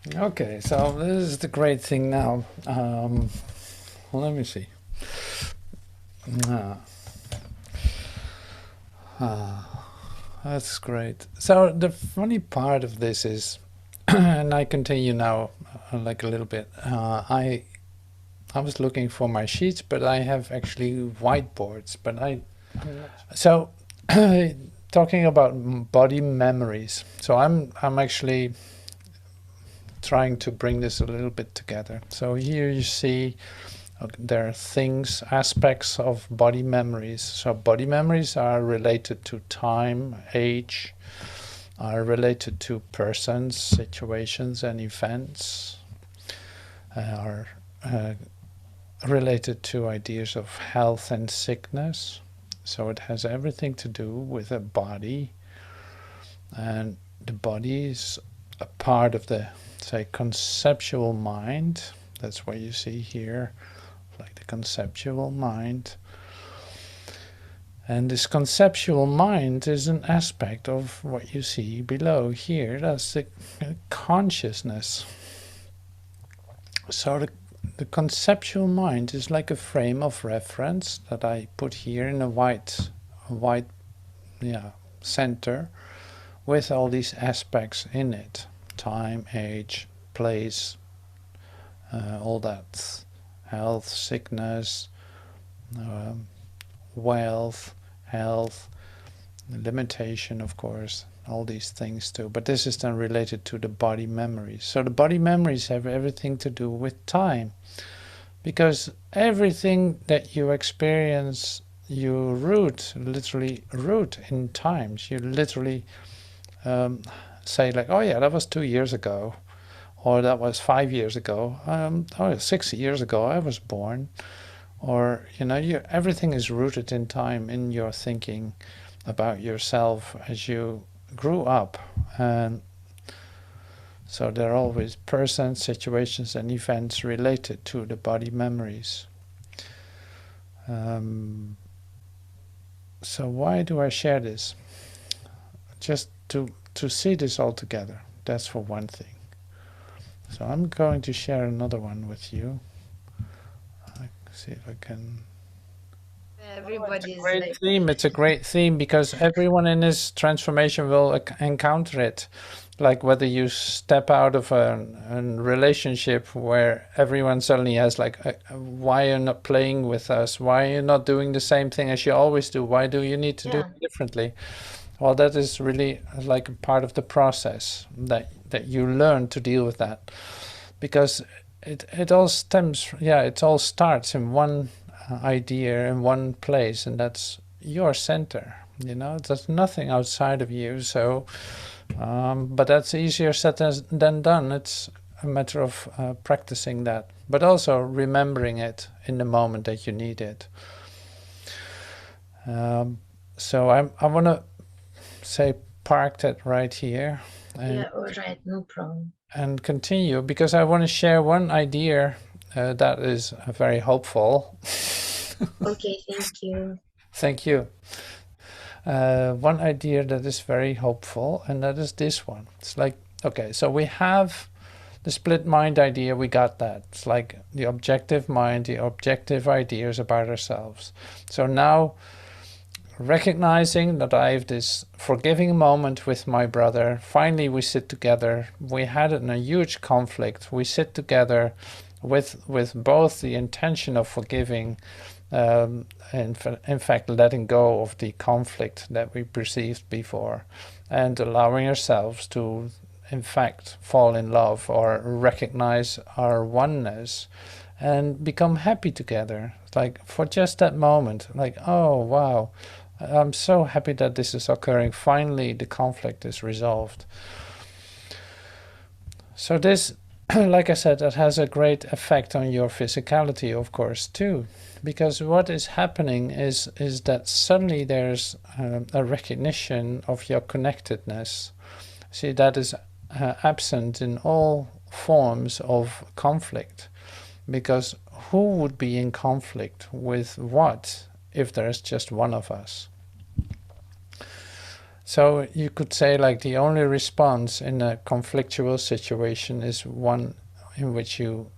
Okay, so this is the great thing now. Well, let me see. Ah, that's great. So the funny part of this is, and I continue now, like a little bit. I was looking for my sheets, but I have actually whiteboards. But so talking about body memories. So I'm actually trying to bring this a little bit together. So here you see there are things, aspects of body memories. So body memories are related to time, age, are related to persons, situations, and events, are related to ideas of health and sickness. So it has everything to do with a body, and the body is a part of the, say, conceptual mind. That's what you see here, like the conceptual mind. And this conceptual mind is an aspect of what you see below here. That's the consciousness. So the conceptual mind is like a frame of reference that I put here in a white center with all these aspects in it. Time, age, place, all that. Health, sickness, wealth, health, limitation, of course, all these things too. But this is then related to the body memories. So the body memories have everything to do with time, because everything that you experience, you literally root in times. You literally say like, oh yeah, that was 2 years ago, or that was 5 years ago. Oh, 6 years ago I was born. Or everything is rooted in time, in your thinking about yourself as you grew up. And so there are always persons, situations, and events related to the body memories. So why do I share this? Just to see this all together. That's for one thing. So I'm going to share another one with you. See if I can. It's a Everybody's great like, theme. It's a great theme because everyone in this transformation will encounter it. Like whether you step out of a relationship where everyone suddenly has like, why are you not playing with us? Why are you not doing the same thing as you always do? Why do you need to do yeah, it differently? Well, that is really like a part of the process that you learn to deal with that, because it all stems, yeah, it all starts in one idea in one place, and that's your center. There's nothing outside of you. So but that's easier said than done. It's a matter of practicing that, but also remembering it in the moment that you need it. So I want to say park that right here, and yeah, all right, no problem. continue, because I want to share one idea that is very hopeful. Okay, thank you. Thank you. One idea that is very hopeful, and that is this one. It's like, okay, so we have the split mind idea, we got that. It's like the objective mind, the objective ideas about ourselves. So now, recognizing that I have this forgiving moment with my brother, finally we sit together. We had a huge conflict. We sit together with both the intention of forgiving, in fact, letting go of the conflict that we perceived before, and allowing ourselves to, in fact, fall in love or recognize our oneness and become happy together. Like for just that moment, like, oh, wow, I'm so happy that this is occurring. Finally, the conflict is resolved. So this, like I said, that has a great effect on your physicality, of course, too, because what is happening is that suddenly there's a recognition of your connectedness. See, that is absent in all forms of conflict, because who would be in conflict with what if there's just one of us? So you could say like the only response in a conflictual situation is one in which you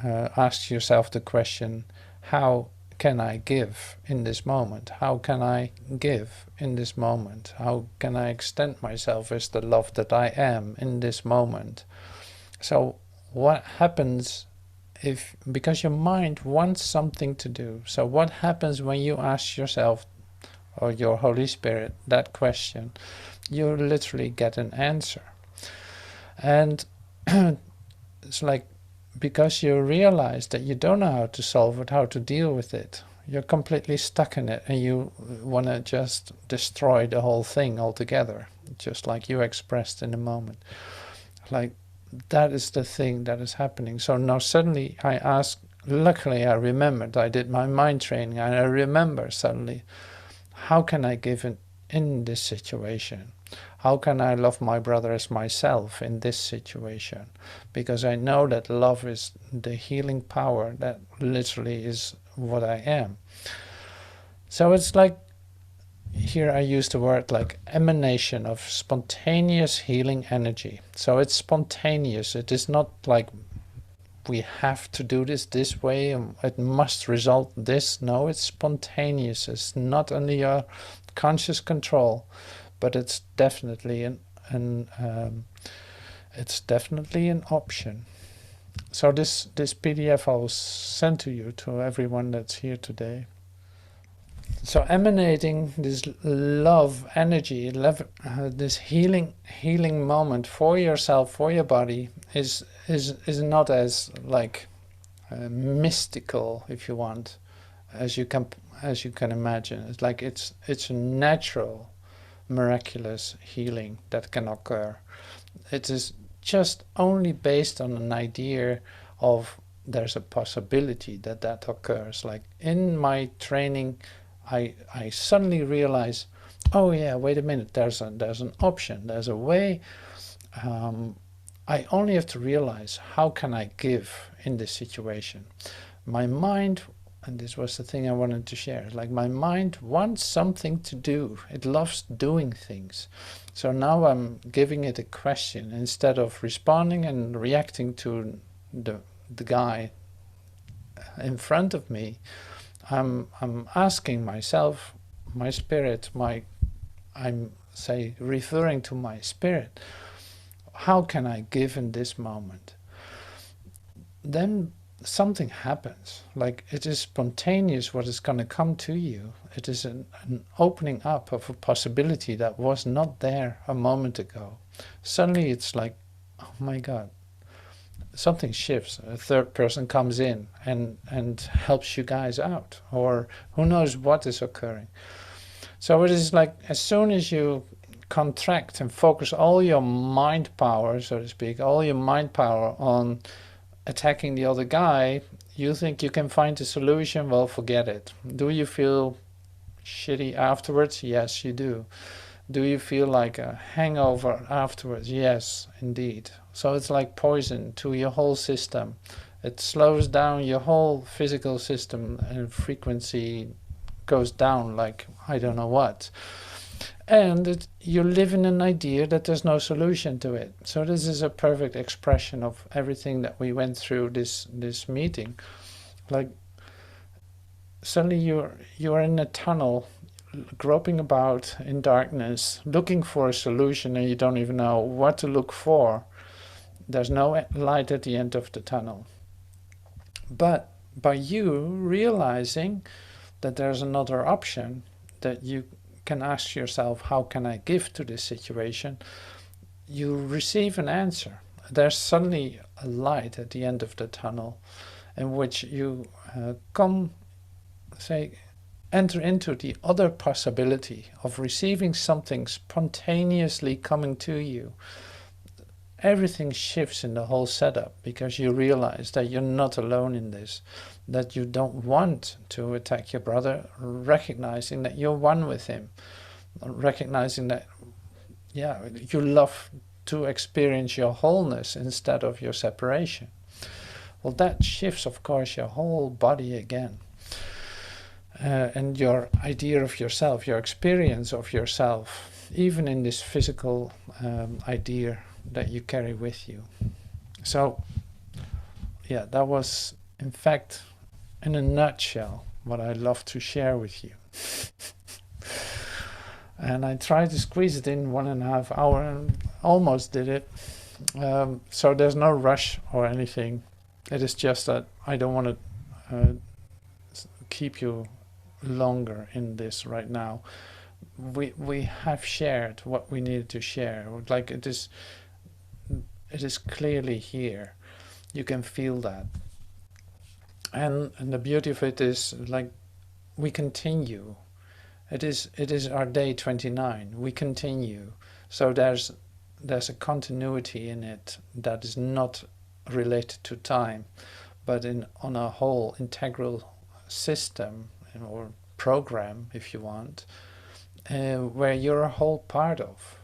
ask yourself the question, how can I give in this moment? How can I give in this moment? How can I extend myself as the love that I am in this moment? So what happens if, because your mind wants something to do, so what happens when you ask yourself or your Holy Spirit that question? You literally get an answer. And it's like, because you realize that you don't know how to solve it, how to deal with it, you're completely stuck in it and you want to just destroy the whole thing altogether, just like you expressed in a moment. Like, that is the thing that is happening. So now suddenly I ask, luckily I remembered, I did my mind training and I remember suddenly, how can I give in this situation? How can I love my brother as myself in this situation? Because I know that love is the healing power that literally is what I am. So it's like, here I use the word like emanation of spontaneous healing energy. So it's spontaneous. It is not like we have to do this way and it must result this. No, it's spontaneous. It's not under your conscious control, but it's definitely it's definitely an option. So this PDF I will send to you, to everyone that's here today. So emanating this love energy, this healing moment for yourself, for your body, is not as like mystical, if you want, as you can imagine. It's like it's a natural, miraculous healing that can occur. It is just only based on an idea of there's a possibility that that occurs. Like in my training, I suddenly realize, oh yeah, wait a minute, there's an option, there's a way. I only have to realize, how can I give in this situation? My mind, and this was the thing I wanted to share, like my mind wants something to do. It loves doing things. So now I'm giving it a question instead of responding and reacting to the guy in front of me. I'm asking myself, my spirit, I'm referring to my spirit, how can I give in this moment? Then something happens. Like, it is spontaneous what is going to come to you. It is an opening up of a possibility that was not there a moment ago. Suddenly it's like, oh my God, something shifts. A third person comes in and helps you guys out, or who knows what is occurring. So it is like, as soon as you contract and focus all your mind power, so to speak, all your mind power on attacking the other guy, you think you can find a solution. Well, forget it. Do you feel shitty afterwards? Yes, you do. Do you feel like a hangover afterwards? Yes, indeed. So it's like poison to your whole system. It slows down your whole physical system and frequency goes down like I don't know what. And you live in an idea that there's no solution to it. So this is a perfect expression of everything that we went through this meeting. Like, suddenly you're in a tunnel, groping about in darkness, looking for a solution, and you don't even know what to look for. There's no light at the end of the tunnel. But by you realizing that there's another option, that you can ask yourself, how can I give to this situation? You receive an answer. There's suddenly a light at the end of the tunnel in which you enter into the other possibility of receiving something spontaneously coming to you. Everything shifts in the whole setup because you realize that you're not alone in this, that you don't want to attack your brother, recognizing that you're one with him, recognizing that, yeah, you love to experience your wholeness instead of your separation. Well, that shifts, of course, your whole body again. And your idea of yourself, your experience of yourself. even in this physical idea that you carry with you. So, yeah, that was, in fact, in a nutshell, what I love to share with you. And I tried to squeeze it in 1.5 hours and almost did it. So there's no rush or anything. It is just that I don't want to keep you longer in this right now. We have shared what we needed to share. Like it is clearly here. You can feel that. And the beauty of it is, like, we continue. It is our day 29. We continue. So there's a continuity in it that is not related to time, but on a whole integral system or program, if you want, where you're a whole part of.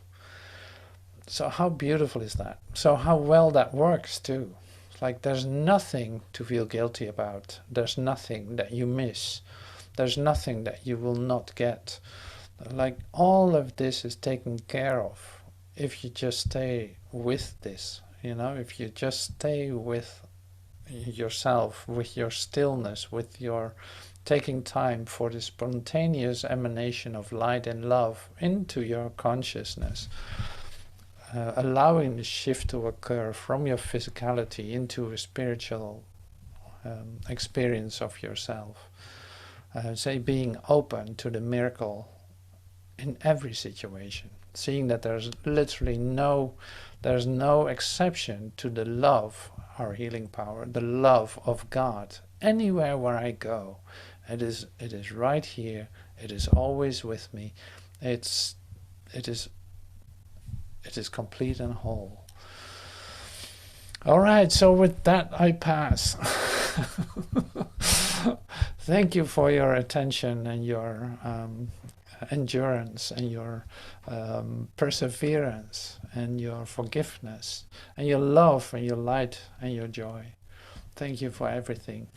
So how beautiful is that? So how well that works too. Like there's nothing to feel guilty about. There's nothing that you miss. There's nothing that you will not get. Like all of this is taken care of if you just stay with this, if you just stay with yourself, with your stillness, with your taking time for the spontaneous emanation of light and love into your consciousness, allowing the shift to occur from your physicality into a spiritual experience of yourself. Say being open to the miracle in every situation, seeing that there's literally there's no exception to the love, our healing power, the love of God. Anywhere where I go, it is right here. It is always with me. It is complete and whole. All right, so with that I pass. Thank you for your attention and your endurance and your perseverance and your forgiveness and your love and your light and your joy. Thank you for everything.